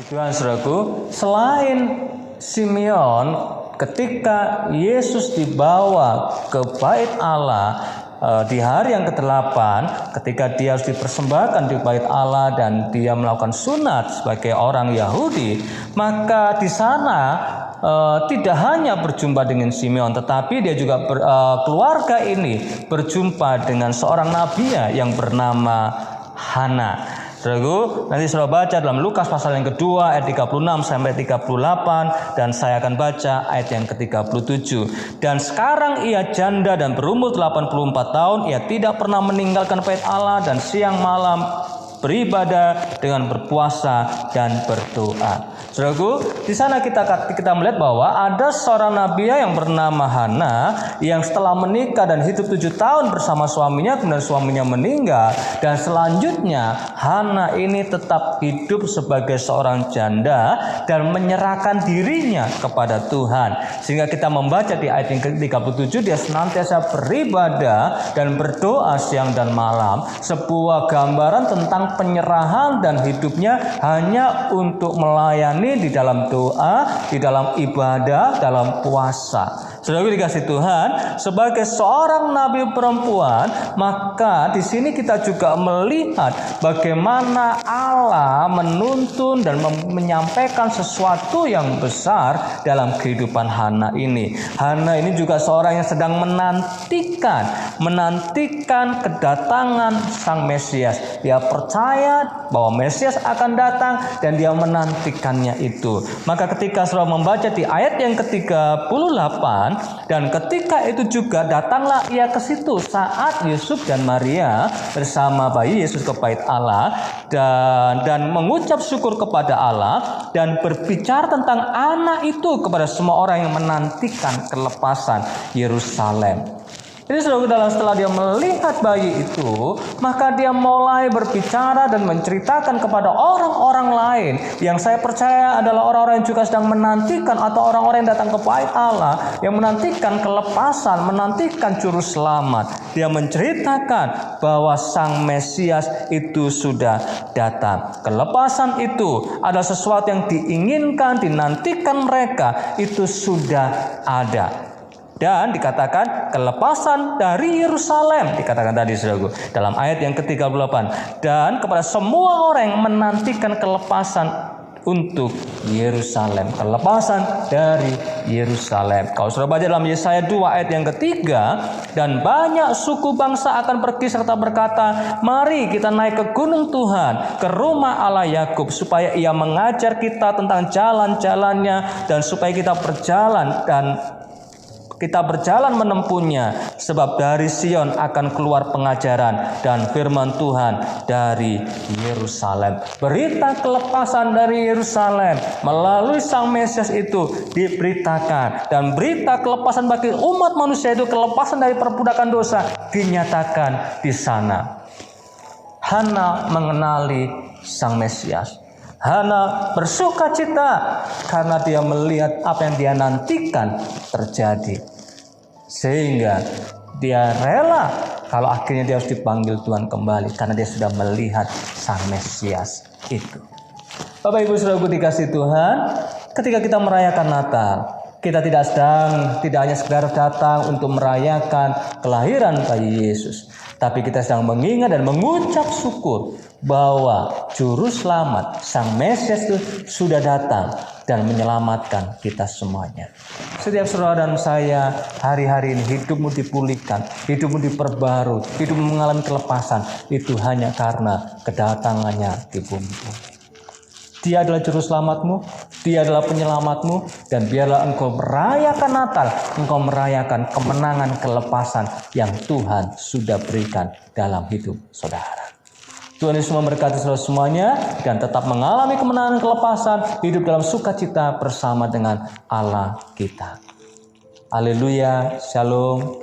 Tuhan saudaraku, selain Simeon, ketika Yesus dibawa ke bait Allah di hari yang ke-8, ketika dia harus dipersembahkan di bait Allah dan dia melakukan sunat sebagai orang Yahudi, maka di sana tidak hanya berjumpa dengan Simeon, tetapi dia juga keluarga ini berjumpa dengan seorang nabi yang bernama Hana. Saudaraku, nanti saudara baca dalam Lukas pasal yang kedua ayat 36 sampai 38, dan saya akan baca ayat yang ke-37. Dan sekarang ia janda dan berumur 84 tahun, ia tidak pernah meninggalkan bait Allah dan siang malam beribadah dengan berpuasa dan berdoa. Saudaraku, di sana kita melihat bahwa ada seorang nabi yang bernama Hana yang setelah menikah dan hidup 7 tahun bersama suaminya, kemudian suaminya meninggal, dan selanjutnya Hana ini tetap hidup sebagai seorang janda dan menyerahkan dirinya kepada Tuhan. Sehingga kita membaca di ayat yang ke-37, dia senantiasa beribadah dan berdoa siang dan malam, sebuah gambaran tentang penyerahan dan hidupnya hanya untuk melayani di dalam doa, di dalam ibadah, dalam puasa. Saudara dikasih Tuhan, sebagai seorang nabi perempuan, maka di sini kita juga melihat bagaimana Allah menuntun dan menyampaikan sesuatu yang besar dalam kehidupan Hana ini. Hana ini juga seorang yang sedang menantikan kedatangan Sang Mesias. Dia percaya bahwa Mesias akan datang dan dia menantikannya itu. Maka ketika saudara membaca di ayat yang ke-38, dan ketika itu juga datanglah ia ke situ saat Yusuf dan Maria bersama bayi Yesus ke bait Allah dan mengucap syukur kepada Allah dan berbicara tentang anak itu kepada semua orang yang menantikan kelepasan Yerusalem. Jadi setelah dia melihat bayi itu, maka dia mulai berbicara dan menceritakan kepada orang-orang lain yang saya percaya adalah orang-orang yang juga sedang menantikan, atau orang-orang yang datang ke bait Allah yang menantikan kelepasan, menantikan juru selamat. Dia menceritakan bahwa Sang Mesias itu sudah datang. Kelepasan itu adalah sesuatu yang diinginkan, dinantikan mereka, itu sudah ada. Dan dikatakan kelepasan dari Yerusalem, dikatakan tadi saudaraku dalam ayat yang ke-38, dan kepada semua orang yang menantikan kelepasan untuk Yerusalem, kelepasan dari Yerusalem. Kalau saudara baca dalam Yesaya 2 ayat yang ketiga, dan banyak suku bangsa akan pergi serta berkata, mari kita naik ke gunung Tuhan, ke rumah Allah Yakub, supaya ia mengajar kita tentang jalan-jalannya, dan supaya kita berjalan menempuhnya, sebab dari Sion akan keluar pengajaran dan firman Tuhan dari Yerusalem. Berita kelepasan dari Yerusalem melalui Sang Mesias itu diberitakan, dan berita kelepasan bagi umat manusia itu, kelepasan dari perbudakan dosa, dinyatakan di sana. Hana mengenali Sang Mesias. Hana bersuka cita karena dia melihat apa yang dia nantikan terjadi. Sehingga dia rela kalau akhirnya dia harus dipanggil Tuhan kembali, karena dia sudah melihat Sang Mesias itu. Bapak Ibu Saudaraku dikasih Tuhan, ketika kita merayakan Natal, kita tidak hanya sekedar datang untuk merayakan kelahiran bayi Yesus, tapi kita sedang mengingat dan mengucap syukur bahwa Juru Selamat Sang Mesias itu sudah datang dan menyelamatkan kita semuanya. Setiap saudara dan saya hari-hari ini hidupmu dipulihkan, hidupmu diperbarui, hidupmu mengalami kelepasan, itu hanya karena kedatangannya di bumi. Dia adalah Juru Selamatmu, Dia adalah penyelamatmu, dan biarlah engkau merayakan Natal, engkau merayakan kemenangan kelepasan yang Tuhan sudah berikan dalam hidup saudara. Tuhan Yesus memberkati saudara semuanya, dan tetap mengalami kemenangan kelepasan, hidup dalam sukacita bersama dengan Allah kita. Haleluya, shalom.